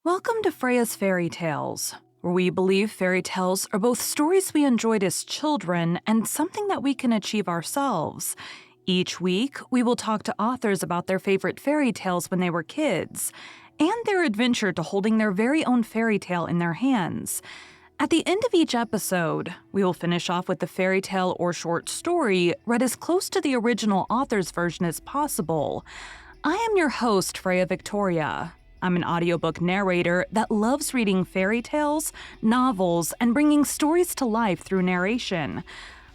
Welcome to Freya's Fairy Tales, where we believe fairy tales are both stories we enjoyed as children and something that we can achieve ourselves. Each week, we will talk to authors about their favorite fairy tales when they were kids, and their adventure to holding their very own fairy tale in their hands. At the end of each episode, we will finish off with the fairy tale or short story read as close to the original author's version as possible. I am your host, Freya Victoria. I'm an audiobook narrator that loves reading fairy tales, novels, and bringing stories to life through narration.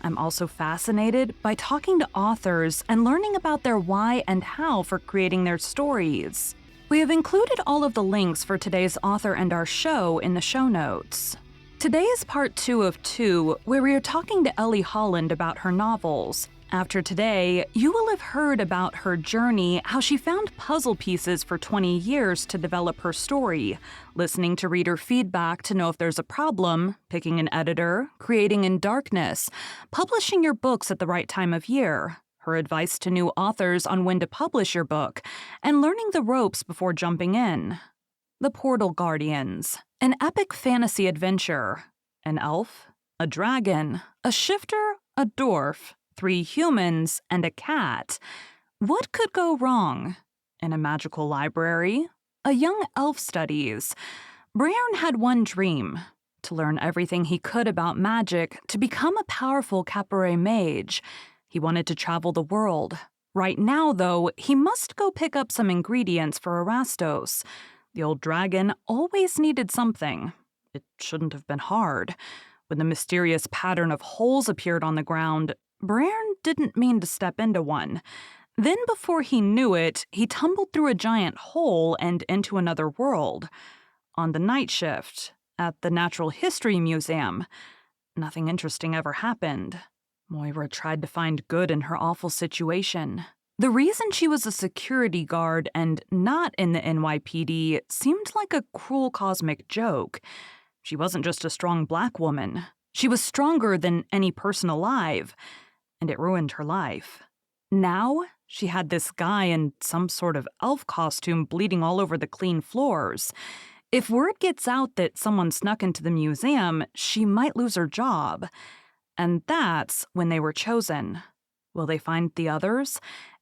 I'm also fascinated by talking to authors and learning about their why and how for creating their stories. We have included all of the links for today's author and our show in the show notes. Today is part 2 of 2, where we are talking to Ellie Holland about her novels. After today, you will have heard about her journey, how she found puzzle pieces for 20 years to develop her story, listening to reader feedback to know if there's a problem, picking an editor, creating in darkness, publishing your books at the right time of year, her advice to new authors on when to publish your book, and learning the ropes before jumping in. The Portal Guardians, an epic fantasy adventure. An elf, a dragon, a shifter, a dwarf, 3 humans, and a cat. What could go wrong? In a magical library? A young elf studies. Briar had one dream: to learn everything he could about magic, to become a powerful cabaret mage. He wanted to travel the world. Right now, though, he must go pick up some ingredients for Erastos. The old dragon always needed something. It shouldn't have been hard. When the mysterious pattern of holes appeared on the ground, Briar didn't mean to step into one. Then before he knew it, he tumbled through a giant hole and into another world. On the night shift, at the Natural History Museum, nothing interesting ever happened. Moira tried to find good in her awful situation. The reason she was a security guard and not in the NYPD seemed like a cruel cosmic joke. She wasn't just a strong black woman. She was stronger than any person alive, and it ruined her life. Now, she had this guy in some sort of elf costume bleeding all over the clean floors. If word gets out that someone snuck into the museum, she might lose her job. And that's when they were chosen. Will they find the others?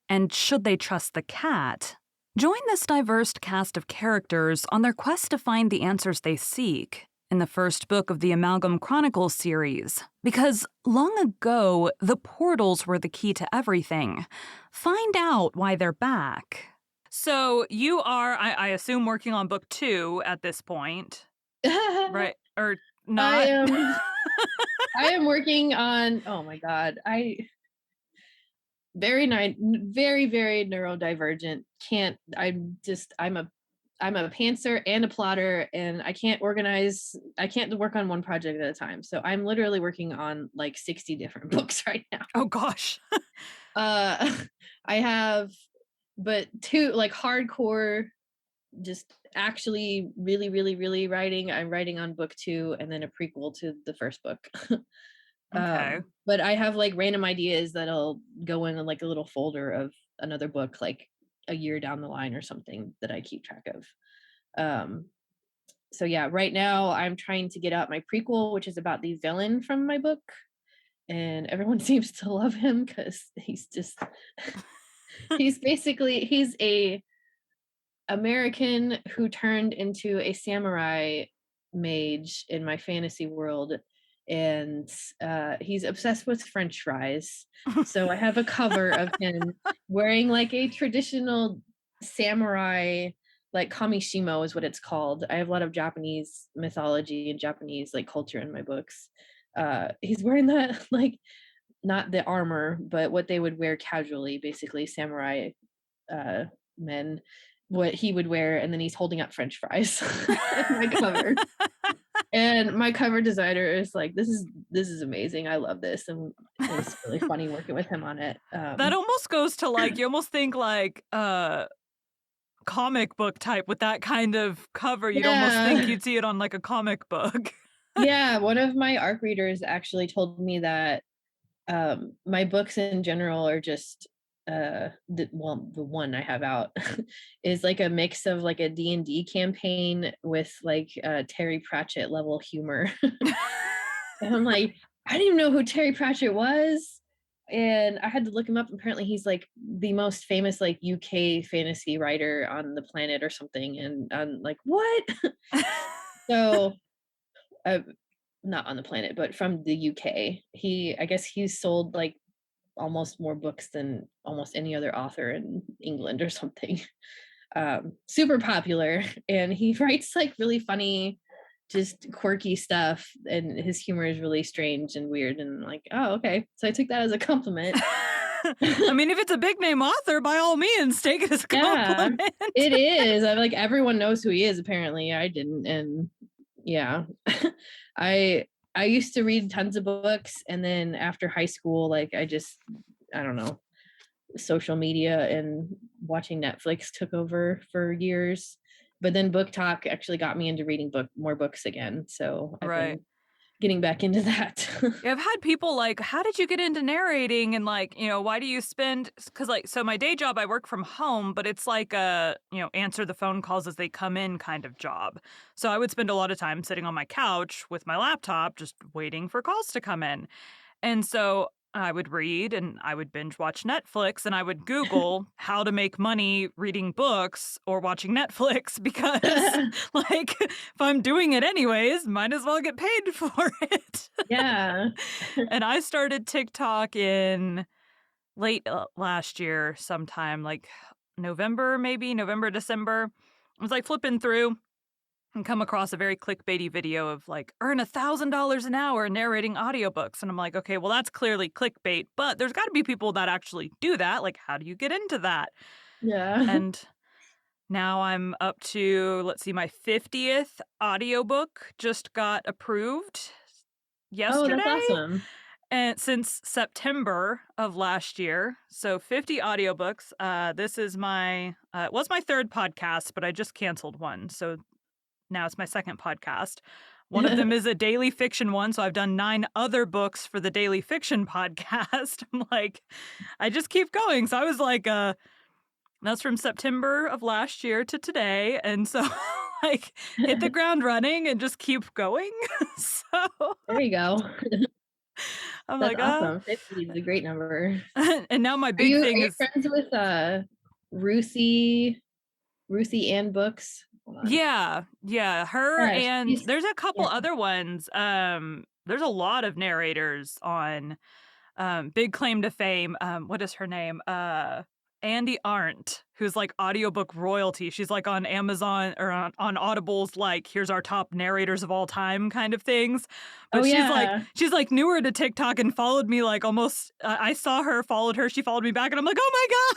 And should they trust the cat? Join this diverse cast of characters on their quest to find the answers they seek in the first book of the Amalgam Chronicles series, because long ago, the portals were the key to everything. Find out why they're back. So you are, I assume, working on book 2 at this point, right? Or not? I am working on, oh my god, very very neurodivergent. I'm a pantser and a plotter, and I can't work on one project at a time. So I'm literally working on like 60 different books right now. Oh gosh. Uh I have but two like hardcore, just actually really writing. I'm writing on book 2 and then a prequel to the first book. Okay. But I have like random ideas that'll go in like a little folder of another book like a year down the line or something that I keep track of. Um, so yeah, right now I'm trying to get out my prequel, which is about the villain from my book, and everyone seems to love him because he's just he's a American who turned into a samurai mage in my fantasy world, and he's obsessed with French fries. So I have a cover of him wearing like a traditional samurai, like kamishimo is what it's called. I have a lot of Japanese mythology and Japanese like culture in my books. He's wearing that like not the armor, but what they would wear casually, basically samurai uh, men, what he would wear, and then he's holding up French fries in my cover. And my cover designer is like, this is amazing. I love this, and it's really funny working with him on it. That almost goes to like, you almost think like comic book type with that kind of cover. You'd almost think Yeah, you'd see it on like a comic book. yeah. One of my ARC readers actually told me that my books in general are just the one I have out is like a mix of like a D&D campaign with like Terry Pratchett level humor. And I'm like, I didn't even know who Terry Pratchett was. And I had to look him up. Apparently, he's like the most famous like UK fantasy writer on the planet or something. And I'm like, what? So, uh, not on the planet, but from the UK. I guess he's sold like almost more books than almost any other author in England or something. Super popular, and he writes like really funny, just quirky stuff, and his humor is really strange and weird. And like, oh, okay. So I took that as a compliment. I mean, if it's a big name author, by all means, take it as a Yeah, compliment. it is. I like everyone knows who he is. Apparently, I didn't, and yeah, I I used to read tons of books, and then after high school, like I don't know, social media and watching Netflix took over for years. But then book talk actually got me into reading more books again. So I've Right. been getting back into that. Yeah, I've had people like, "How did you get into narrating?" And like, "Why do you spend?" Because like, so my day job, I work from home, but it's like a answer the phone calls as they come in kind of job. So I would spend a lot of time sitting on my couch with my laptop, just waiting for calls to come in. And so I would read and I would binge watch Netflix and I would Google how to make money reading books or watching Netflix because, like, if I'm doing it anyways, might as well get paid for it. Yeah. And I started TikTok in late last year, sometime like November, maybe November, December. I was like flipping through and come across a very clickbaity video of like earn $1,000 an hour narrating audiobooks. And I'm like, okay, well, that's clearly clickbait, but there's got to be people that actually do that. Like, how do you get into that? Yeah. And now I'm up to, let's see, my 50th audiobook just got approved Oh, that's yesterday. awesome. And since September of last year, so 50 audiobooks. This is it was my third podcast, but I just canceled one. So now it's my second podcast. One of them is a daily fiction one, so I've done 9 other books for the daily fiction podcast. I'm like, I just keep going. So I was like, that's from September of last year to today, and so, like, hit the ground running and just keep going. So There you go. I'm That's like, awesome. 50 is a great number. and now my Are big you thing is friends with Ruthie Ann Books? Hold on. yeah, her Yeah, and she's there's a couple yeah. other ones. There's a lot of narrators on big claim to fame. What is her name? Andy Arndt, who's like audiobook royalty. She's like on Amazon or on Audible's like here's our top narrators of all time kind of things. Oh, But yeah. she's like newer to TikTok and followed me like almost I saw her, followed her, she followed me back and I'm like, "Oh my god."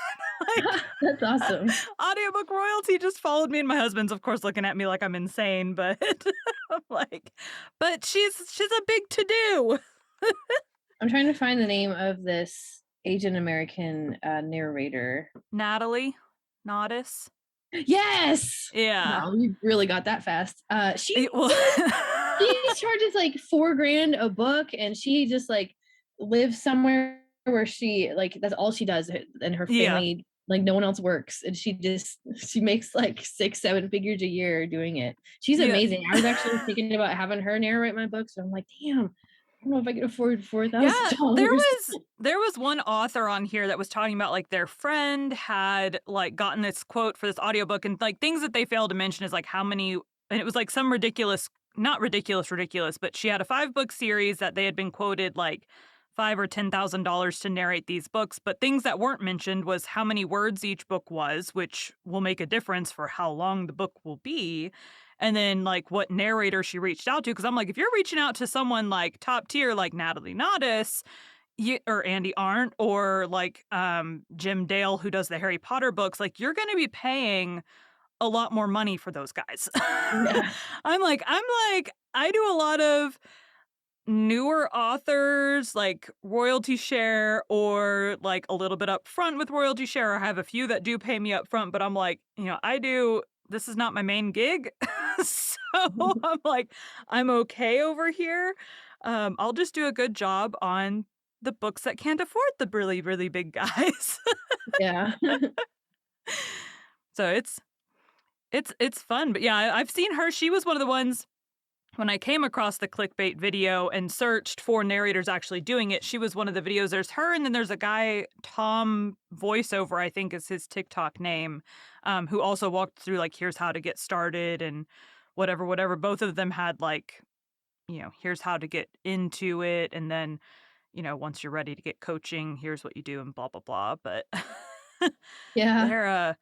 Like That's awesome. audiobook royalty just followed me and my husband's of course looking at me like I'm insane, but I'm like, but she's a big to do. I'm trying to find the name of this Asian American narrator. Natalie Nodis. Yes! Yeah. Wow, you really got that fast. Well, She charges like 4 grand a book, and she just like lives somewhere where she like that's all she does, and her yeah, family like no one else works, and she makes like 6-7 figures a year doing it. She's yeah. amazing. I was actually thinking about having her narrate my books, so I'm like, damn, I don't know if I could afford four Yeah, thousand there dollars. was there was one author on here that was talking about, like, their friend had, like, gotten this quote for this audiobook and, like, things that they failed to mention is, like, how many and it was, like, some ridiculous not ridiculous, but she had a 5-book series that they had been quoted, like, 5 or $10,000 to narrate these books, but things that weren't mentioned was how many words each book was, which will make a difference for how long the book will be, and then, like, what narrator she reached out to. Because 'cause I'm like, if you're reaching out to someone, like, top tier, like Natalie Nodis, or Andy Arndt, or, like, Jim Dale, who does the Harry Potter books, like, you're gonna be paying a lot more money for those guys. Yeah. I'm like, I do a lot of newer authors, like, royalty share or, like, a little bit upfront with royalty share. I have a few that do pay me upfront, but I'm like, this is not my main gig. So, I'm like, I'm okay over here. I'll just do a good job on the books that can't afford the really, really big guys. Yeah. So it's fun, but yeah, I've seen her. She was one of the ones when I came across the clickbait video and searched for narrators actually doing it. She was one of the videos. There's her, and then there's a guy, Tom Voiceover, I think is his TikTok name, who also walked through like here's how to get started and whatever, whatever. Both of them had like, here's how to get into it, and then once you're ready to get coaching, here's what you do and blah blah blah. But Yeah. they're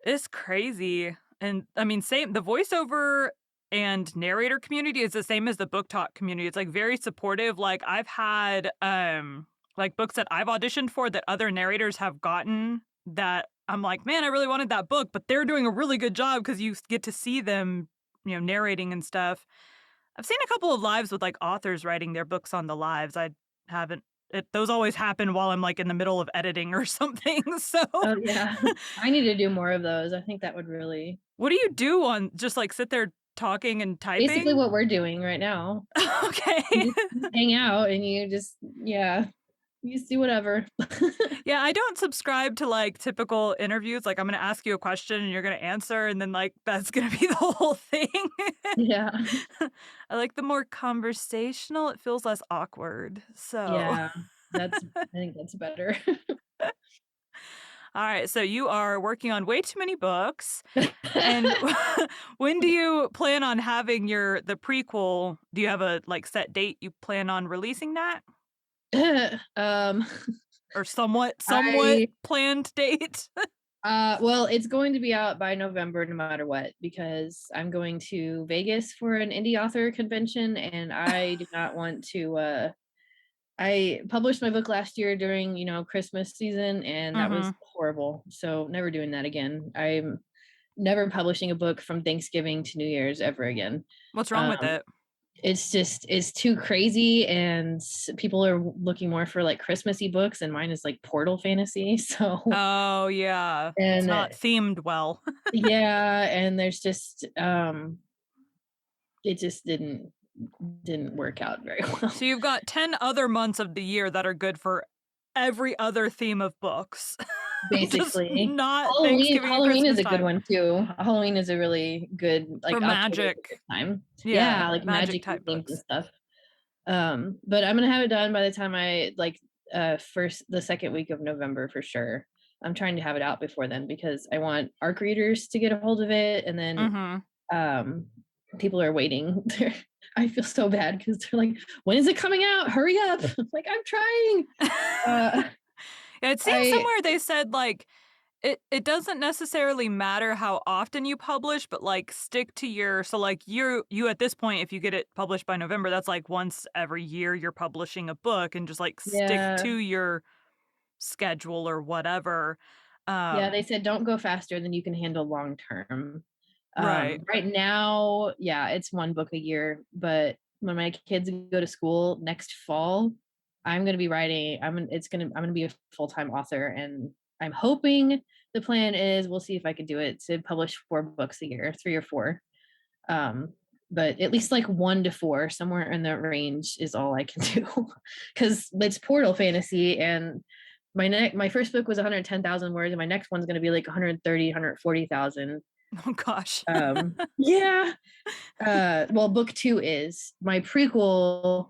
it's crazy. And I mean, same the voiceover and narrator community is the same as the book talk community. It's like very supportive. Like I've had like books that I've auditioned for that other narrators have gotten that I'm like, man, I really wanted that book, but they're doing a really good job because you get to see them, narrating and stuff. I've seen a couple of lives with like authors writing their books on the lives. I haven't those always happen while I'm like in the middle of editing or something. So Oh, yeah. I need to do more of those. I think that would really what do you do on just, like, sit there talking and basically typing? what we're doing right now. Okay. You just hang out and you just yeah, you just do whatever. Yeah, I don't subscribe to, like, typical interviews, like, I'm gonna ask you a question and you're gonna answer, and then, like, that's gonna be the whole thing. Yeah. I like the more conversational, it feels less awkward, so Yeah. I think that's better. alright, so you are working on way too many books, and when do you plan on having the prequel? Do you have a, like, set date you plan on releasing that? Um, Or somewhat I planned date? well, it's going to be out by November no matter what because I'm going to Vegas for an indie author convention and I do not want to I published my book last year during, Christmas season and that was Mhm. horrible. So never doing that again. I'm never publishing a book from Thanksgiving to New Year's ever again. What's wrong with Um, it? it's too crazy and people are looking more for like Christmassy books and mine is like portal fantasy. So Oh, yeah. It's and not themed well. yeah, and there's just it just didn't work out very well. So you've got 10 other months of the year that are good for every other theme of books. Just Basically. not Halloween Thanksgiving and Halloween is Christmas a good time. one too. Halloween is a really good For like October is a magic. good time. Yeah, Yeah, like magic magic type themes and books. stuff. But I'm gonna have it done by the time I like first the second week of November for sure. I'm trying to have it out before then because I want ARC readers to get a hold of it and then Mhm. um people are waiting. I feel so bad because they're like, when is it coming out? Hurry up. I'm like, I'm trying. Uh Yeah, I'd seen I somewhere they said, like, it doesn't necessarily matter how often you publish, but, like, stick to like, you at this point, if you get it published by November, that's, like, once every year you're publishing a book and just, like, stick yeah. to your schedule or whatever. Yeah, they Um, said don't go faster than you can handle long term. right. Right now, yeah, it's one book a year, but when my kids go to school next fall, I'm gonna be writing. I'm gonna be a full time author, and I'm hoping the plan is we'll see if I can do it to publish 4 books a year, 3 or 4. Um, but at least like 1 to 4, somewhere in that range is all I can do because it's portal fantasy and my first book was 110,000 words and my next one's going to be like 130, 140,000. Oh gosh. Yeah. Well, book 2 is my prequel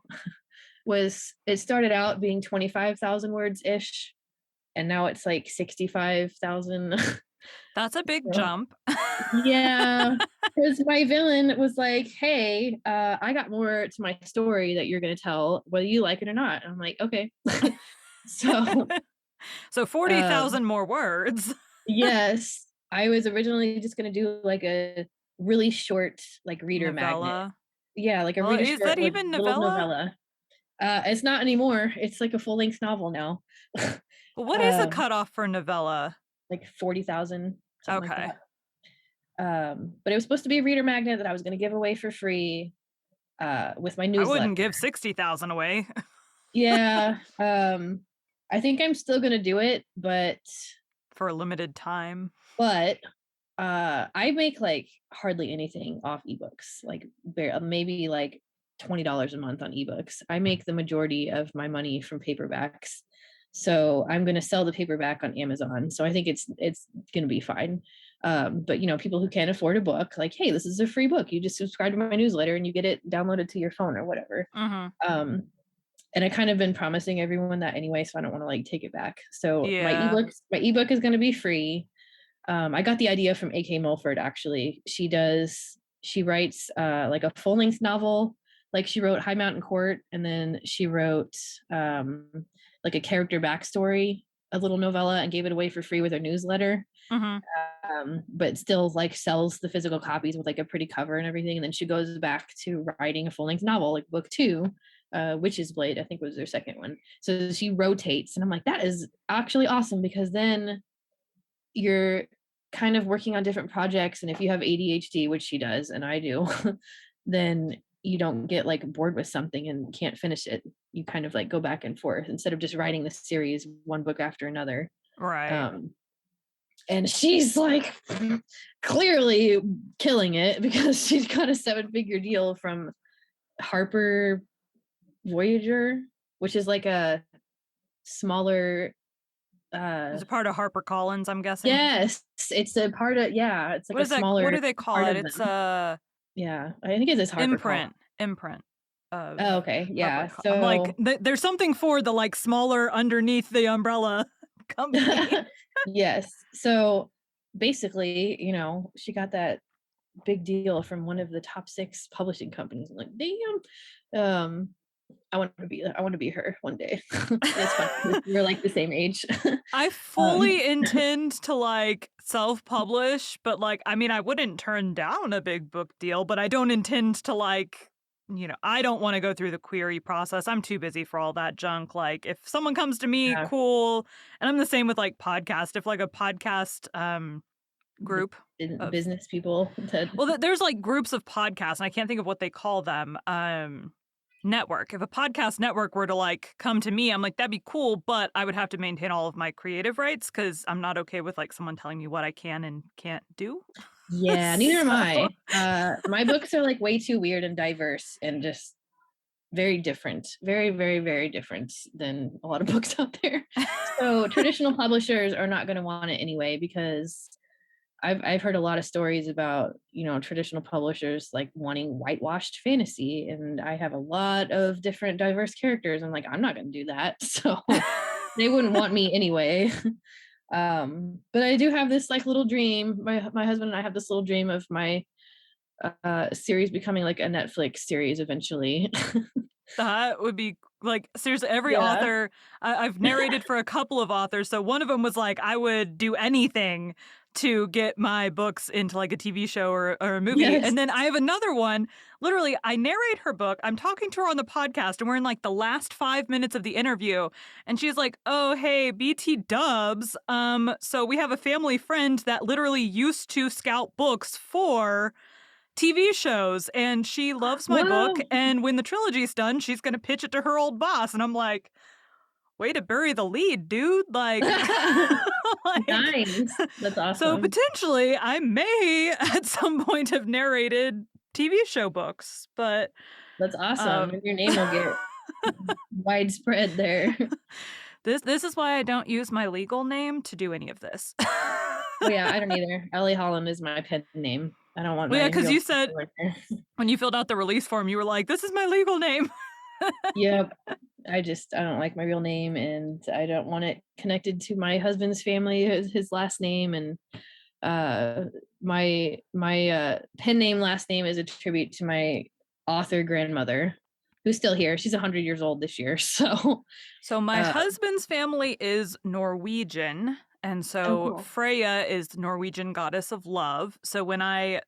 it started out being 25,000 words ish and now it's like 65,000. That's a big So jump. yeah, because my villain was like, "Hey, I got more to my story that you're gonna tell, whether you like it or not." And I'm like, "Okay." So, So um, 40,000 more words. yes, I was originally just gonna do like a really short, like reader magnet. Novella. Yeah, like a Well, really is short, that like even little novella? novella. It's not anymore. It's like a full length novel now. Well, what is a um, cutoff for novella? like 40,000, something like Okay. that. But it was supposed to be a reader magnet that I was gonna give away for free with my I wouldn't newsletter. give 60,000 away. Yeah, I think I'm still gonna do it, For a limited time. but, I make, like, hardly anything off ebooks, like, maybe, like, $20 a month on ebooks. I make the majority of my money from paperbacks. So I'm going to sell the paperback on Amazon. So I think it's going to be fine. But people who can't afford a book, like, hey, this is a free book. You just subscribe to my newsletter and you get it downloaded to your phone or whatever. Mm-hmm. And I kind of been promising everyone that anyway, so I don't want to like take it back. So Yeah. my ebook is going to be free. I got the idea from AK Mulford actually. She writes like a full length novel. Like she wrote High Mountain Court, and then she wrote like a character backstory, a little novella, and gave it away for free with her newsletter. Mm-hmm. But still like sells the physical copies with like a pretty cover and everything. And then she goes back to writing a full length novel, like book 2, Witch's Blade, I think was her second one. So she rotates, and I'm like, that is actually awesome, because then you're kind of working on different projects, and if you have ADHD, which she does and I do, then you don't get like bored with something and can't finish it. You kind of like go back and forth instead of just writing the series one book after another. Right. And she's like clearly killing it, because she's got a 7-figure deal from Harper Voyager, which is like a smaller It's a part of HarperCollins, I'm guessing. yes, it's a part of, yeah, it's like What a is that? What smaller do they call part it? of It's them. Yeah, I think it is HarperCollins. imprint of Oh, okay, yeah. I'm like, So there's something for the like smaller underneath the umbrella company. yes. So basically, she got that big deal from one of the top 6 publishing companies. I'm like, damn. I want to be her one day. It's funny, 'cause we're like the same age. I um, fully intend to like self-publish, but like, I mean, I wouldn't turn down a big book deal, but I don't intend to like, I don't want to go through the query process. I'm too busy for all that junk. Like, if someone comes to me, yeah, cool. And I'm the same with like podcast. If like a podcast the group of business people that well, there's like groups of podcasts, and I can't think of what they call them. Network. If a podcast network were to like come to me, I'm like, that'd be cool, but I would have to maintain all of my creative rights because I'm not okay with like someone telling me what I can and can't do. yeah, neither am So, I. My books are like way too weird and diverse and just very different, very, very, very different than a lot of books out there. So traditional publishers are not going to want it anyway, because I've heard a lot of stories about, traditional publishers like wanting whitewashed fantasy, and I have a lot of different diverse characters. I'm like, I'm not going to do that. So they wouldn't want me anyway. But I do have this like little dream. My husband and I have this little dream of my series becoming like a Netflix series eventually. that would be like seriously every Yeah. author I've narrated for a couple of authors. So one of them was like, I would do anything to get my books into like a TV show or a movie. Yes. And then I have another one. Literally, I narrate her book. I'm talking to her on the podcast, and we're in like the last 5 minutes of the interview. And she's like, oh, hey, BT Dubs. So we have a family friend that literally used to scout books for TV shows, and she loves my book, Whoa. and when the trilogy's done, she's gonna pitch it to her old boss, and I'm like, "Way to bury the lead, dude." Like like Nice. That's so awesome. potentially, I may at some point have narrated TV show books, but, That's awesome. um And your name will get widespread there. this is why I don't use my legal name to do any of this. Oh yeah, I don't either. Ellie Holland is my pen name. I don't want Well, yeah, my because real you name said anywhere there. when you filled out the release form, you were like, "This is my legal name." Yep. I don't like my real name, and I don't want it connected to my husband's family, his last name, and uh my pen name last name is a tribute to my author grandmother, who's still here. She's 100 years old this year. So So my uh husband's family is Norwegian, and oh so cool. Freya is the Norwegian goddess of love. So when I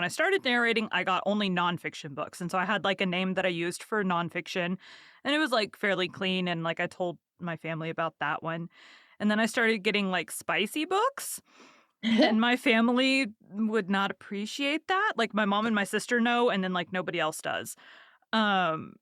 started narrating, I got only nonfiction books, and so I had like a name that I used for nonfiction, and it was like fairly clean, and like I told my family about that one, and then I started getting like spicy books, and my family would not appreciate that. Like my mom and my sister know, and then like nobody else does. Um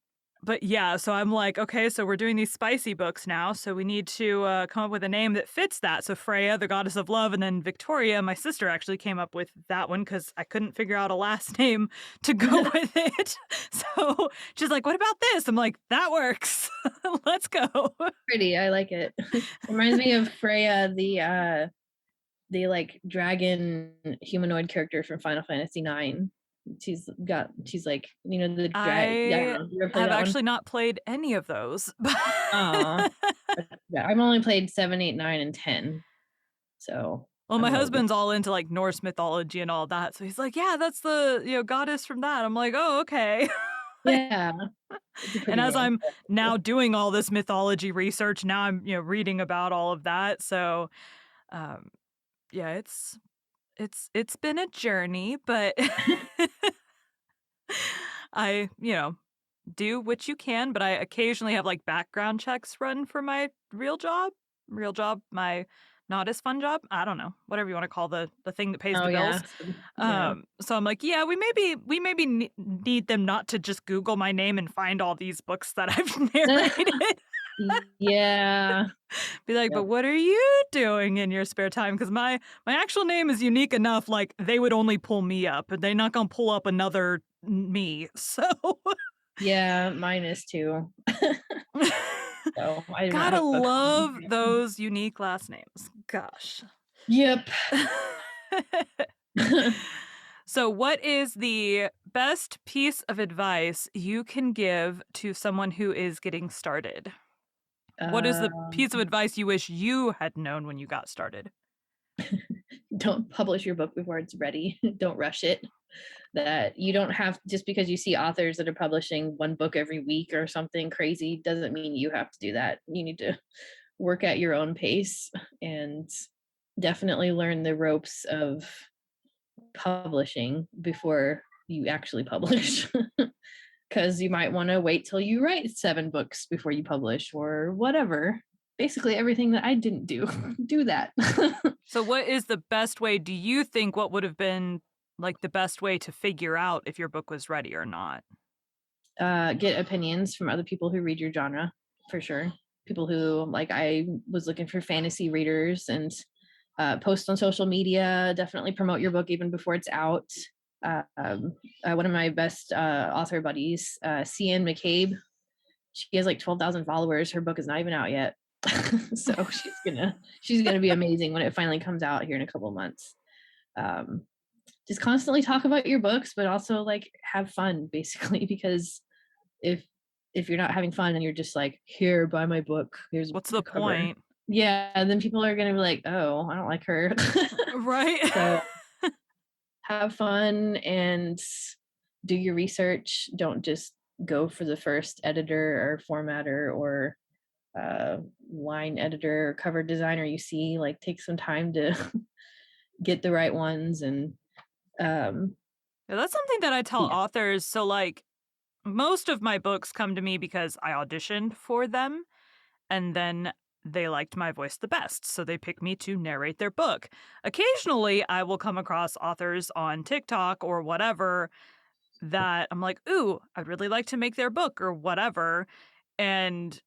but yeah, so I'm like, okay, so we're doing these spicy books now, so we need to come up with a name that fits that. So Freya, the goddess of love, and then Victoria, my sister, actually came up with that one because I couldn't figure out a last name to go with it. So she's like, "What about this?" I'm like, "That works. Let's go." Pretty, I like it. Reminds me of Freya, the like dragon humanoid character from Final Fantasy 9. She's like, the drag. Yeah, I you ever play have that one? actually not played any of those. Aw. Yeah, I've only played 7, 8, 9, and 10, so Well, I'm my a little bit. husband's all into like Norse mythology and all that, so he's like, "Yeah, that's the goddess from that." I'm like, "Oh, okay." Yeah, it's a And pretty as name. I'm now doing all this mythology research, now I'm reading about all of that. So, um, yeah, it's been a journey, but I do what you can. But I occasionally have like background checks run for my real job, my not as fun job. I don't know, whatever you want to call the thing that pays Oh, the yeah. bills. Yeah. So I'm like, yeah, we maybe need them not to just Google my name and find all these books that I've narrated. Yeah. Be like, "But Yep. what are you doing in your spare time?" Because my actual name is unique enough, like, they would only pull me up, and they're not gonna pull up another me, so Yeah, mine is too. So, I do not gotta have a common love name. those unique last names. Gosh. Yep. So, what is the best piece of advice you can give to someone who is getting started? What is the Um, piece of advice you wish you had known when you got started? don't publish your book before it's ready. Don't rush it. That you don't have, just because you see authors that are publishing one book every week or something crazy doesn't mean you have to do that. You need to work at your own pace and definitely learn the ropes of publishing before you actually publish. Because you might want to wait till you write 7 books before you publish or whatever. Basically, everything that I didn't do, do that. So what is the best way do you think what would have been, like, the best way to figure out if your book was ready or not? Get opinions from other people who read your genre, for sure. People who, like, I was looking for fantasy readers and post on social media. Definitely promote your book even before it's out. One of my best author buddies, CN McCabe, she has like 12,000 followers. Her book is not even out yet. So she's gonna be amazing when it finally comes out here in a couple of months. Um, just constantly talk about your books, but also like have fun, basically, because if if you're not having fun and you're just like, here, buy my book, here's What's the the cover. point? Yeah, then people are gonna be like, oh, I don't like her. Right? So have fun and do your research. Don't just go for the first editor or formatter or line editor or cover designer you see. Like, take some time to get the right ones. And um Yeah, that's something that I tell yeah. authors. So, like, most of my books come to me because I auditioned for them, and then they liked my voice the best, so they pick me to narrate their book. Occasionally, I will come across authors on TikTok or whatever that I'm like, "Ooh, I'd really like to make their book," or whatever, and,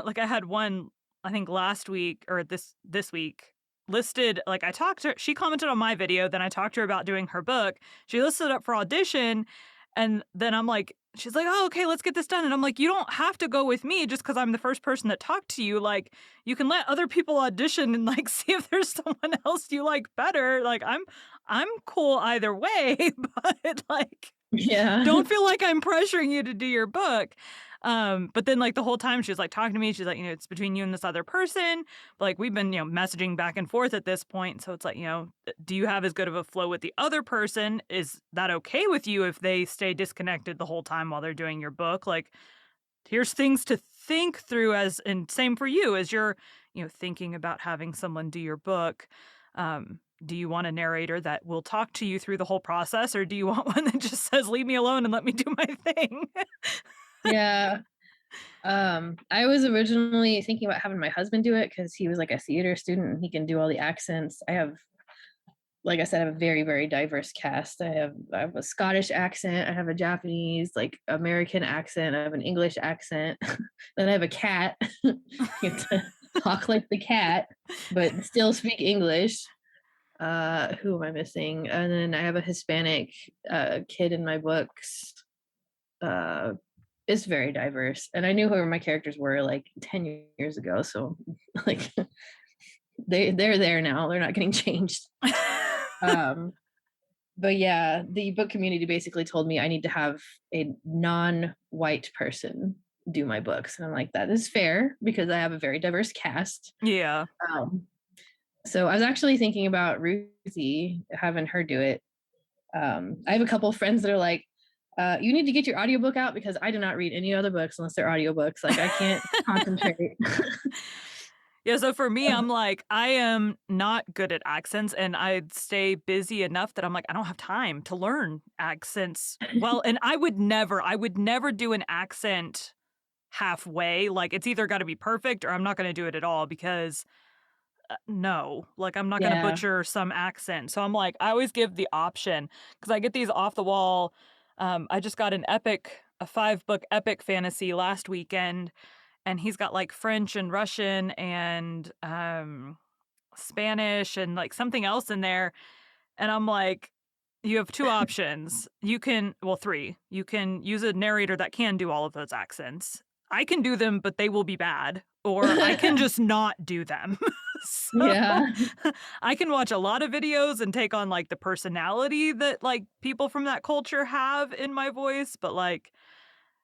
like, I had one, I think last week or this week, listed like, I talked to her she commented on my video, then I talked to her about doing her book. She listed up for audition, and then I'm like she's like, "Oh, okay, let's get this done," and I'm like, "You don't have to go with me just because 'cause I'm the first person that talked to you, like, you can let other people audition and, like, see if there's someone else you like better, like, I'm cool either way, but, like, Yeah. don't feel like I'm pressuring you to do your book." But then, like, the whole time she was, like, talking to me, she's like, "It's between you and this other person." But, like, we've been, messaging back and forth at this point, so it's like, do you have as good of a flow with the other person? Is that okay with you if they stay disconnected the whole time while they're doing your book? Like, here's things to think through as and same for you as you're, thinking about having someone do your book. Do you want a narrator that will talk to you through the whole process, or do you want one that just says, "Leave me alone and let me do my thing"? Yeah. I was originally thinking about having my husband do it because he was like a theater student and he can do all the accents. I have like I said, I have a very, very diverse cast. I have a Scottish accent, I have a Japanese, like American accent, I have an English accent, then I have a cat. You have to talk like the cat, but still speak English. Who am I missing? And then I have a Hispanic kid in my books. Uh, it's very diverse, and I knew who my characters were like 10 years ago. So, like, they're there now. They're not getting changed. Um, but yeah, the book community basically told me I need to have a non-white person do my books, and I'm like, that is fair because I have a very diverse cast. Yeah. Um, so I was actually thinking about Ruthie, having her do it. I have a couple of friends that are like, you need to get your audiobook out because I do not read any other books unless they're audiobooks. Like I can't concentrate. Yeah, so for me, I'm like, I am not good at accents, and I'd stay busy enough that I'm like, I don't have time to learn accents. Well, and I would never do an accent halfway. Like, it's either got to be perfect or I'm not going to do it at all because no, like, I'm not going to Yeah. butcher some accent. So I'm like, I always give the option because I get these off the wall. I just got a 5 book epic fantasy last weekend, and he's got like French and Russian and Spanish and like something else in there. And I'm like, you have 2 options. You can, well, 3. You can use a narrator that can do all of those accents. I can do them, but they will be bad, or I can just not do them. So Yeah. I can watch a lot of videos and take on like the personality that like people from that culture have in my voice, but like,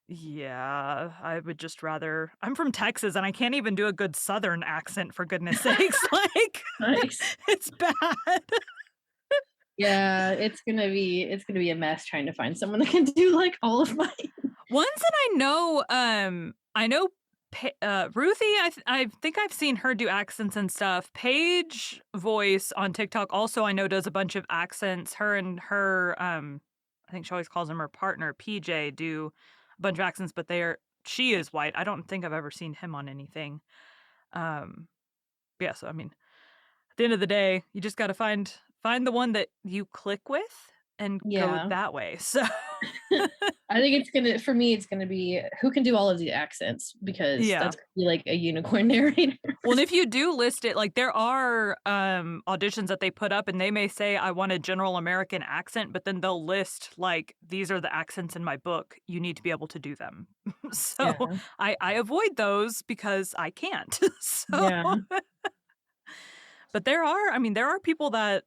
yeah, I would just rather. I'm from Texas and I can't even do a good Southern accent for goodness sakes. Like, Nice. it's bad. Yeah, it's gonna be a mess trying to find someone that can do like all of my. Ones that I know Ruthie, I think I've seen her do accents and stuff. Paige Voice on TikTok also I know does a bunch of accents. Her and her, I think she always calls him her partner, PJ, do a bunch of accents, but she is white. I don't think I've ever seen him on anything. Um, yeah, so I mean, at the end of the day, you just gotta find the one that you click with and go Yeah. that way. So I think for me, it's gonna be who can do all of the accents because yeah. that's gonna be like a unicorn narrator. Well, and if you do list it, like there are auditions that they put up and they may say, I want a general American accent, but then they'll list like these are the accents in my book. You need to be able to do them. So Yeah. I avoid those because I can't. So Yeah. but there are people that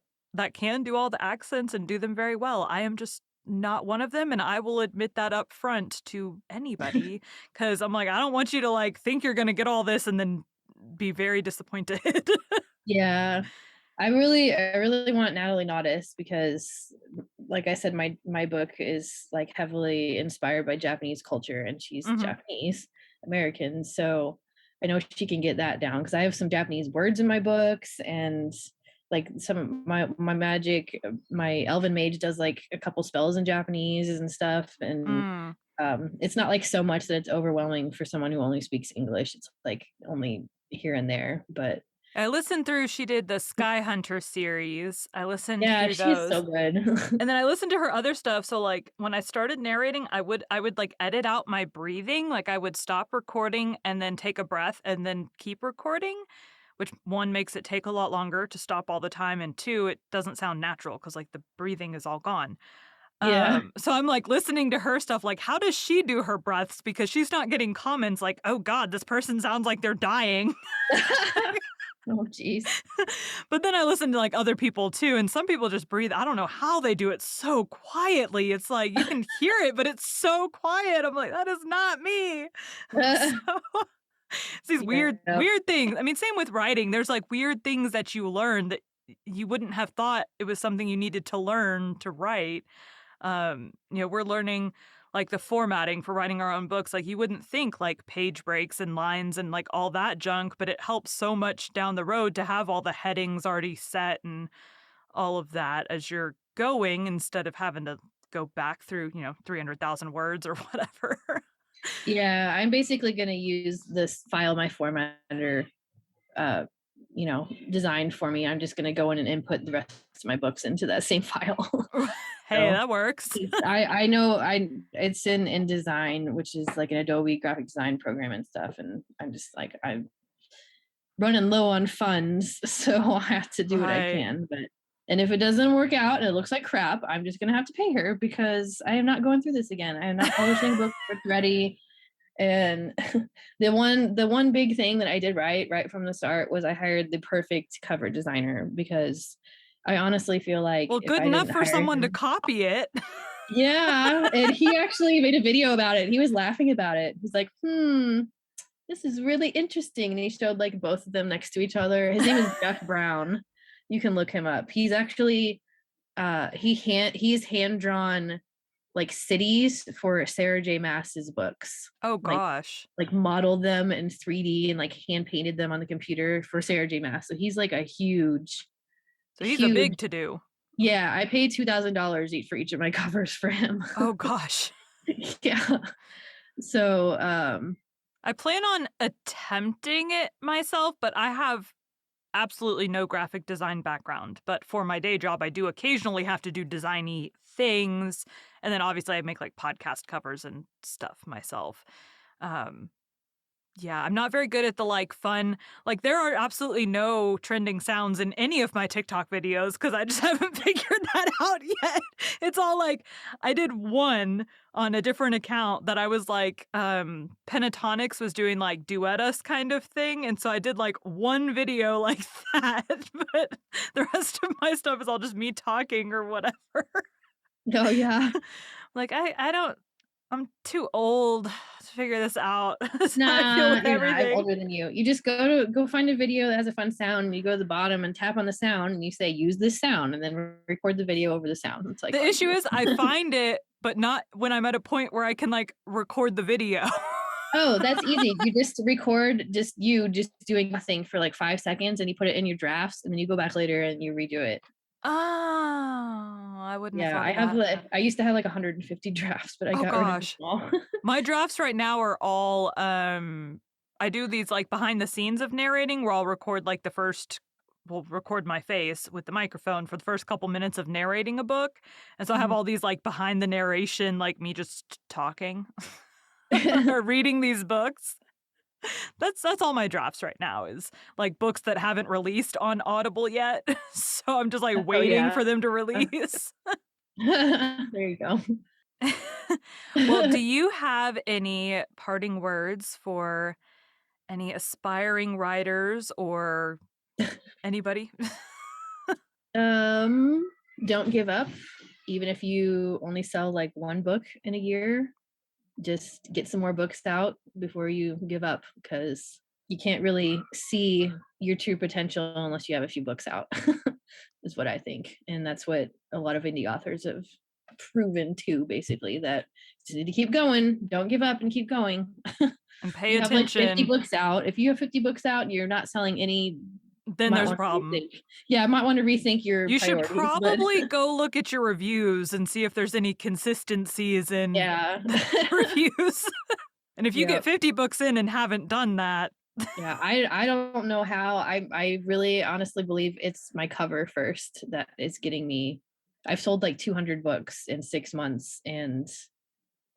can do all the accents and do them very well. I am just not one of them, and I will admit that up front to anybody because I'm like, I don't want you to like think you're gonna get all this and then be very disappointed. Yeah. I really want Natalie Naudis because like I said, my book is like heavily inspired by Japanese culture and she's Mhm. Japanese American. So I know she can get that down because I have some Japanese words in my books and like some of my magic, my elven mage does like a couple spells in Japanese and stuff. And Mm. it's not like so much that it's overwhelming for someone who only speaks English. It's like only here and there. But I listened through she did the Sky Hunter series. I listened yeah, through she's so those. good. And then I listened to her other stuff, so, like, when I started narrating, I would, like, edit out my breathing, like, I would stop recording and then take a breath and then keep recording, which, 1, makes it take a lot longer to stop all the time, and 2, it doesn't sound natural because like, the breathing is all gone. Yeah. So I'm, like, listening to her stuff, like, how does she do her breaths? Because she's not getting comments like, "Oh god, this person sounds like they're dying." Oh, jeez. But then I listen to, like, other people too, and some people just breathe I don't know how they do it so quietly. It's like, you can hear it, but it's so quiet. I'm like, "That is not me." So, it's these weird Yeah. weird things. I mean, same with writing. There's, like, weird things that you learn that you wouldn't have thought it was something you needed to learn to write. We're learning like the formatting for writing our own books. Like you wouldn't think like page breaks and lines and like all that junk, but it helps so much down the road to have all the headings already set and all of that as you're going instead of having to go back through, 300,000 words or whatever. Yeah, I'm basically gonna use this file my formatter uh designed for me. I'm just going to go in and input the rest of my books into that same file. Hey, So that works. I know it's in InDesign, which is like an Adobe graphic design program and stuff. And I'm just like, I'm running low on funds, so I have to do what I Right. can. And if it doesn't work out and it looks like crap, I'm just gonna have to pay her because I am not going through this again. I am not publishing a book that's ready. And the one big thing that I did right from the start was I hired the perfect cover designer, because I honestly feel like Well, if good I enough didn't for hire someone to him. copy it. Yeah, and he actually made a video about it. He was laughing about it. He's like, this is really interesting. And he showed like both of them next to each other. His name is Jeff Brown. You can look him up. He's actually he's hand drawn like cities for Sarah J. Maas's books. Oh Like gosh. modeled them in 3D and like hand painted them on the computer for Sarah J. Maas. So he's like a huge, So he's a huge. big to do. Yeah, I paid $2,000 each for each of my covers for him. Oh gosh. Yeah. So I plan on attempting it myself, but I have absolutely no graphic design background. But for my day job, I do occasionally have to do designy things. And then obviously I make like podcast covers and stuff myself. Um, Yeah, I'm not very good at the, like, fun like, there are absolutely no trending sounds in any of my TikTok videos because I just haven't figured that out yet. It's all, like I did one on a different account that I was, like, Pentatonics was doing, like, duet us kind of thing, and so I did, like, one video like that, but the rest of my stuff is all just me talking or whatever. oh yeah. Like, I don't I'm too old to figure this out. That's how I feel Nah, with you're not. I'm everything. older than you. You just go find a video that has a fun sound, and you go to the bottom and tap on the sound, and you say use this sound, and then record the video over the sound. That's like The all you issue do. is I find it, but not when I'm at a point where I can, like, record the video. Oh, that's easy. You just record just doing nothing for like 5 seconds, and you put it in your drafts, and then you go back later and you redo it. Oh, I wouldn't have Yeah, thought of that. I used to have like 150 drafts, but I Oh got rid of them gosh. all. My drafts right now are all, I do these, like, behind the scenes of narrating where I'll record, like, record my face with the microphone for the first couple minutes of narrating a book, and so I have all these, like, behind the narration, like, me just talking or reading these books. That's all my drafts right now is, like, books that haven't released on Audible yet, so I'm just, like, Oh waiting yeah. for them to release. There you go. Well, do you have any parting words for any aspiring writers or anybody? Um, don't give up. Even if you only sell like one book in a year, just get some more books out before you give up, because you can't really see your true potential unless you have a few books out, is what I think. And that's what a lot of indie authors have proven too, basically, that you just need to keep going. Don't give up and keep going. And pay You have like 50 attention, books out. If you have 50 books out and you're not selling any, then might there's a want to problem. rethink. Yeah, I might want to rethink your You should priorities, but probably go look at your reviews and see if there's any consistencies in yeah. reviews. And if you Yeah. get 50 books in and haven't done that, Yeah, I don't know how. I really honestly believe it's my cover first that is getting me. I've sold like 200 books in 6 months, and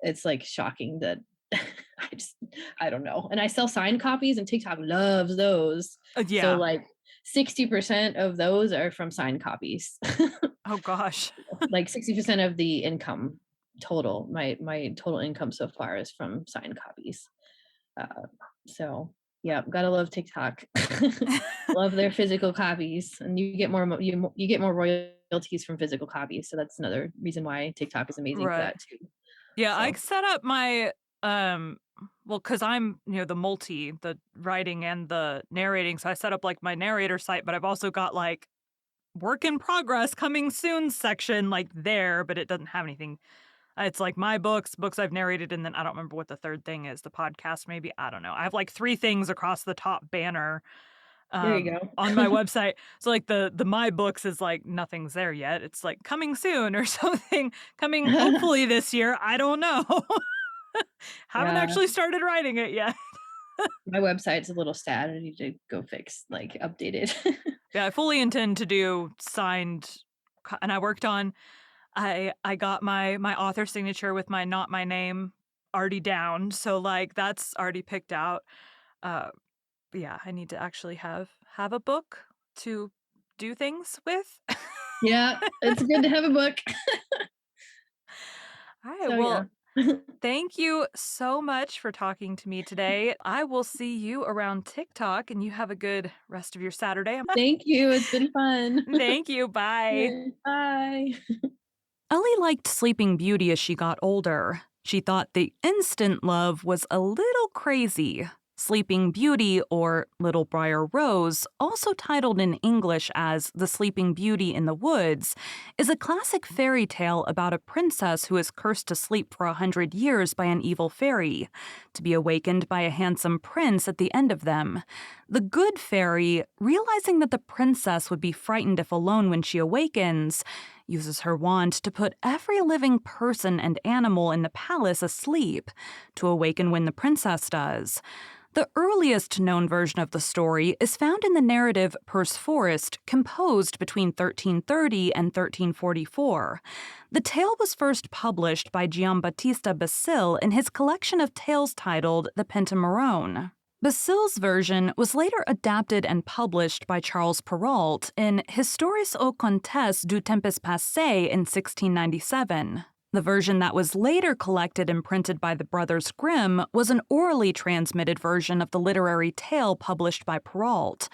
it's like shocking that I just I don't know. And I sell signed copies, and TikTok loves those. So yeah. like 60% of those are from signed copies. Oh gosh. Like 60% of the income total, my total income so far is from signed copies. Uh, so yeah, gotta love TikTok. Love their physical copies, and you get you get more royalties from physical copies. So that's another reason why TikTok is amazing for Right. that too. Yeah, I So set up my um well, cuz I'm, the writing and the narrating, so I set up like my narrator site, but I've also got like work in progress coming soon section like there, but it doesn't have anything. It's like my books, books I've narrated, and then I don't remember what the third thing is, the podcast maybe, I don't know. I have like 3 things across the top banner there you on my go. website. So like the my books is like nothing's there yet. It's like coming soon or something, coming hopefully this year. I don't know. Haven't Yeah. actually started writing it yet. My website's a little sad. I need to go update it. Yeah, I fully intend to do signed and I worked on I got my author signature with my not my name already down, so, like, that's already picked out. Uh, yeah, I need to actually have a book to do things with. Yeah, it's good to have a book. Alright, So, yeah. well, thank you so much for talking to me today. I will see you around TikTok, and you have a good rest of your Saturday. Thank you, it's been fun. Thank you, bye. Bye. Ellie liked Sleeping Beauty as she got older. She thought the instant love was a little crazy. Sleeping Beauty, or Little Briar Rose, also titled in English as The Sleeping Beauty in the Woods, is a classic fairy tale about a princess who is cursed to sleep for 100 years by an evil fairy, to be awakened by a handsome prince at the end of them. The good fairy, realizing that the princess would be frightened if alone when she awakens, uses her wand to put every living person and animal in the palace asleep, to awaken when the princess does. The earliest known version of the story is found in the narrative Perseforest, composed between 1330 and 1344. The tale was first published by Giambattista Basile in his collection of tales titled The Pentamerone. Basile's version was later adapted and published by Charles Perrault in Histoires aux Contes du Temps Passé in 1697. The version that was later collected and printed by the Brothers Grimm was an orally transmitted version of the literary tale published by Perrault.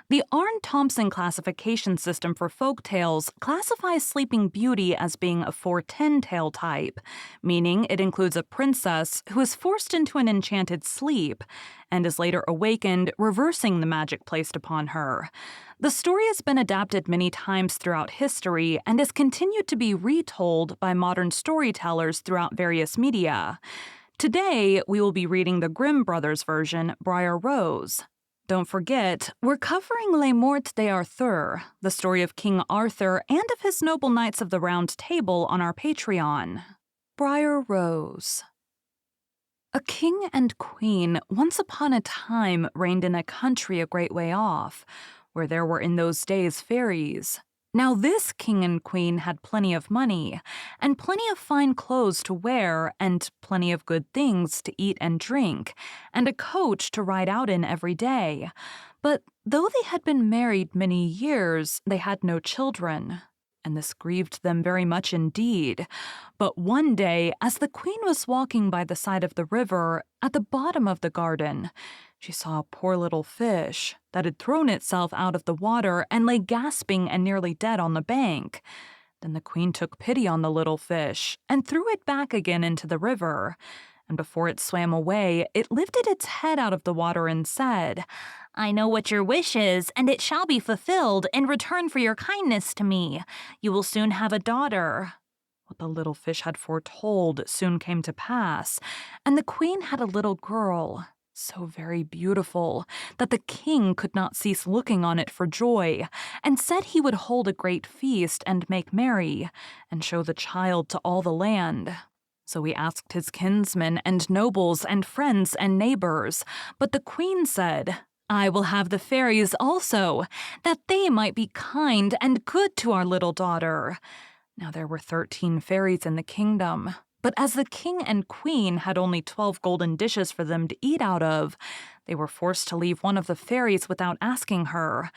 The Arne Thompson classification system for folk tales classifies Sleeping Beauty as being a 410 tale type, meaning it includes a princess who is forced into an enchanted sleep and is later awakened, reversing the magic placed upon her. The story has been adapted many times throughout history and has continued to be retold by modern storytellers throughout various media. Today, we will be reading the Grimm brothers' version, Briar Rose. Don't forget, we're covering Les Morts d'Arthur, the story of King Arthur and of his noble knights of the Round Table on our Patreon. Briar Rose. A king and queen once upon a time reigned in a country a great way off, where there were in those days fairies. Now this king and queen had plenty of money, and plenty of fine clothes to wear, and plenty of good things to eat and drink, and a coach to ride out in every day. But though they had been married many years, they had no children, and this grieved them very much indeed. But one day, as the queen was walking by the side of the river, at the bottom of the garden, she saw a poor little fish that had thrown itself out of the water and lay gasping and nearly dead on the bank. Then the queen took pity on the little fish and threw it back again into the river. And before it swam away, it lifted its head out of the water and said, "I know what your wish is, and it shall be fulfilled in return for your kindness to me. You will soon have a daughter." What the little fish had foretold soon came to pass, and the queen had a little girl, so very beautiful that the king could not cease looking on it for joy, and said he would hold a great feast and make merry, and show the child to all the land. So he asked his kinsmen and nobles and friends and neighbors, but the queen said, "I will have the fairies also, that they might be kind and good to our little daughter." Now there were 13 fairies in the kingdom, but as the king and queen had only 12 golden dishes for them to eat out of, they were forced to leave one of the fairies without asking her.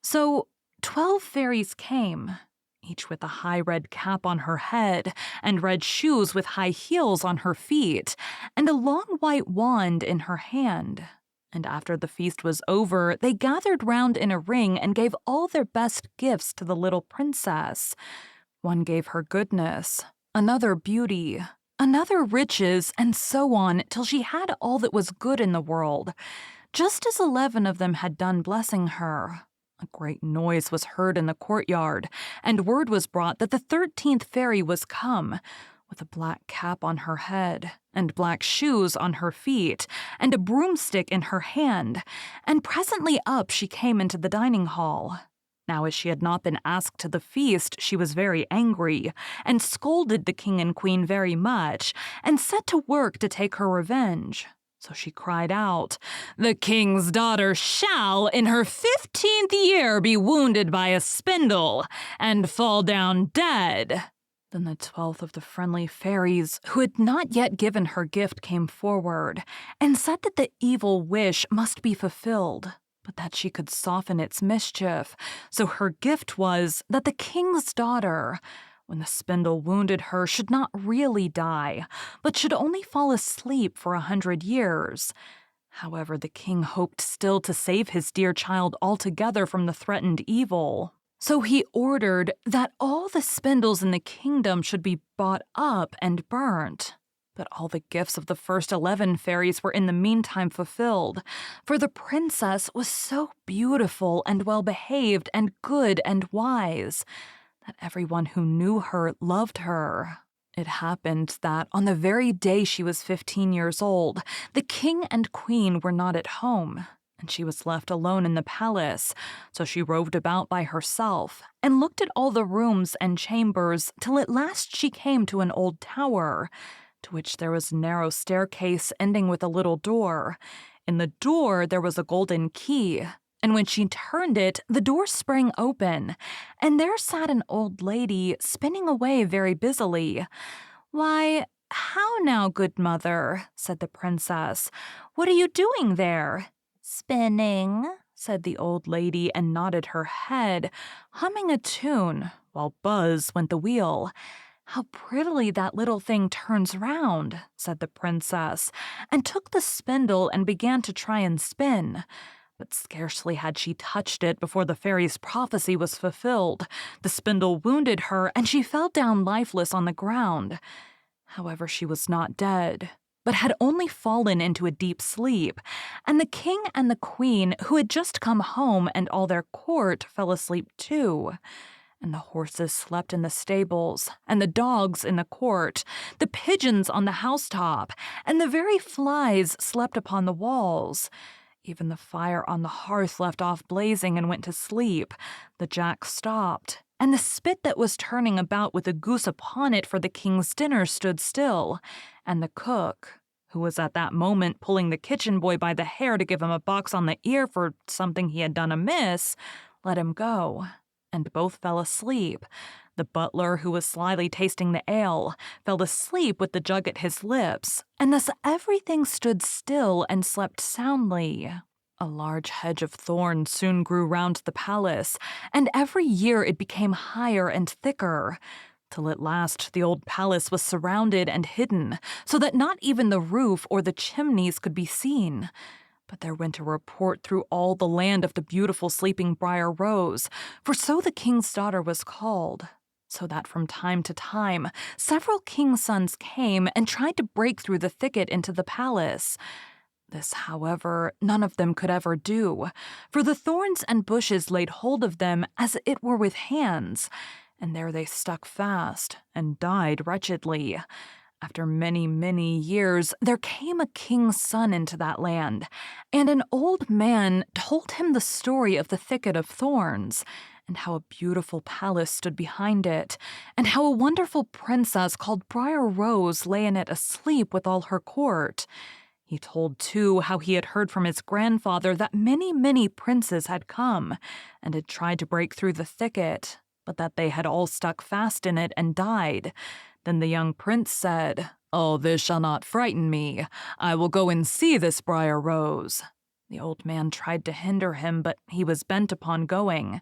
So 12 fairies came, each with a high red cap on her head, and red shoes with high heels on her feet, and a long white wand in her hand. And after the feast was over, they gathered round in a ring and gave all their best gifts to the little princess. One gave her goodness, another beauty, another riches, and so on till she had all that was good in the world, just as 11 of them had done blessing her. A great noise was heard in the courtyard, and word was brought that the 13th fairy was come, with a black cap on her head, and black shoes on her feet, and a broomstick in her hand, and presently up she came into the dining hall. Now as she had not been asked to the feast, she was very angry, and scolded the king and queen very much, and set to work to take her revenge. So she cried out, "The king's daughter shall, in her 15th year, be wounded by a spindle and fall down dead." Then the 12th of the friendly fairies, who had not yet given her gift, came forward and said that the evil wish must be fulfilled, but that she could soften its mischief. So her gift was that the king's daughter, when the spindle wounded her, should not really die, but should only fall asleep for 100 years. However, the king hoped still to save his dear child altogether from the threatened evil. So he ordered that all the spindles in the kingdom should be bought up and burnt. But all the gifts of the first 11 fairies were in the meantime fulfilled, for the princess was so beautiful and well-behaved and good and wise that everyone who knew her loved her. It happened that on the very day she was 15 years old, the king and queen were not at home, and she was left alone in the palace. So she roved about by herself and looked at all the rooms and chambers till at last she came to an old tower, to which there was a narrow staircase ending with a little door. In the door there was a golden key, and when she turned it, the door sprang open, and there sat an old lady spinning away very busily. "Why, how now, good mother?" said the princess. "What are you doing there?" "Spinning," said the old lady, and nodded her head, humming a tune, while buzz went the wheel. "How prettily that little thing turns round," said the princess, and took the spindle and began to try and spin. But scarcely had she touched it before the fairy's prophecy was fulfilled. The spindle wounded her, and she fell down lifeless on the ground. However, she was not dead, but had only fallen into a deep sleep, and the king and the queen, who had just come home, and all their court, fell asleep too. And the horses slept in the stables, and the dogs in the court, the pigeons on the housetop, and the very flies slept upon the walls. Even the fire on the hearth left off blazing and went to sleep. The jack stopped, and the spit that was turning about with a goose upon it for the king's dinner stood still, and the cook, who was at that moment pulling the kitchen boy by the hair to give him a box on the ear for something he had done amiss, let him go, and both fell asleep. The butler, who was slyly tasting the ale, fell asleep with the jug at his lips, and thus everything stood still and slept soundly. A large hedge of thorns soon grew round the palace, and every year it became higher and thicker, till at last the old palace was surrounded and hidden, so that not even the roof or the chimneys could be seen. But there went a report through all the land of the beautiful sleeping Briar Rose, for so the king's daughter was called, so that from time to time several king's sons came and tried to break through the thicket into the palace. This, however, none of them could ever do, for the thorns and bushes laid hold of them as it were with hands, and there they stuck fast and died wretchedly. After many, many years, there came a king's son into that land, and an old man told him the story of the thicket of thorns, and how a beautiful palace stood behind it, and how a wonderful princess called Briar Rose lay in it asleep with all her court. He told, too, how he had heard from his grandfather that many, many princes had come, and had tried to break through the thicket, but that they had all stuck fast in it and died. Then the young prince said, "Oh, this shall not frighten me. I will go and see this Briar Rose." The old man tried to hinder him, but he was bent upon going.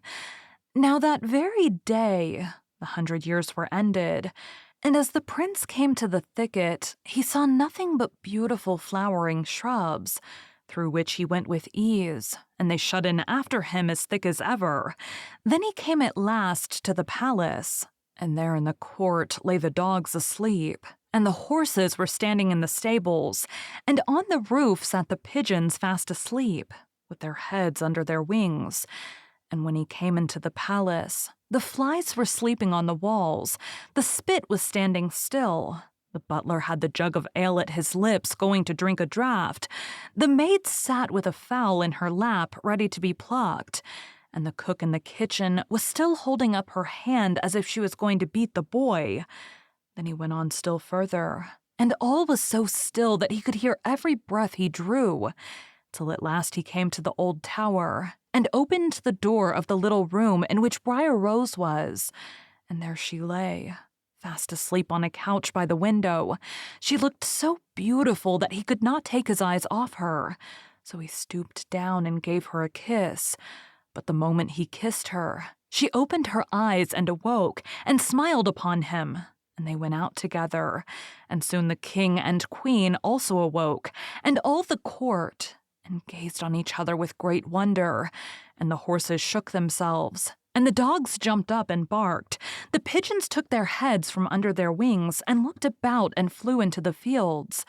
Now that very day, the 100 years were ended, and as the prince came to the thicket, he saw nothing but beautiful flowering shrubs, through which he went with ease, and they shut in after him as thick as ever. Then he came at last to the palace, and there in the court lay the dogs asleep, and the horses were standing in the stables, and on the roof sat the pigeons fast asleep, with their heads under their wings. And when he came into the palace, the flies were sleeping on the walls, the spit was standing still, the butler had the jug of ale at his lips, going to drink a draught, the maid sat with a fowl in her lap, ready to be plucked, and the cook in the kitchen was still holding up her hand as if she was going to beat the boy. Then he went on still further. and all was so still that he could hear every breath he drew, till at last he came to the old tower and opened the door of the little room in which Briar Rose was, and there she lay, fast asleep on a couch by the window. She looked so beautiful that he could not take his eyes off her, so he stooped down and gave her a kiss. But the moment he kissed her, she opened her eyes and awoke, and smiled upon him, and they went out together. And soon the king and queen also awoke, and all the court, and gazed on each other with great wonder. And the horses shook themselves, and the dogs jumped up and barked. The pigeons took their heads from under their wings and looked about and flew into the fields.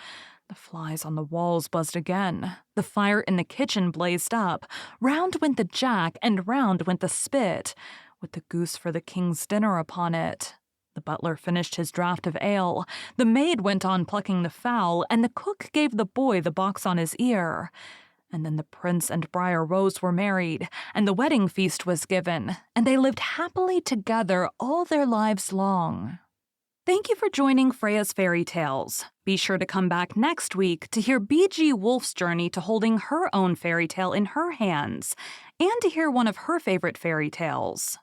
The flies on the walls buzzed again. The fire in the kitchen blazed up. Round went the jack, and round went the spit, with the goose for the king's dinner upon it. The butler finished his draught of ale. The maid went on plucking the fowl, and the cook gave the boy the box on his ear. And then the prince and Briar Rose were married, and the wedding feast was given, and they lived happily together all their lives long. Thank you for joining Freya's Fairy Tales. Be sure to come back next week to hear B.G. Wolf's journey to holding her own fairy tale in her hands, and to hear one of her favorite fairy tales.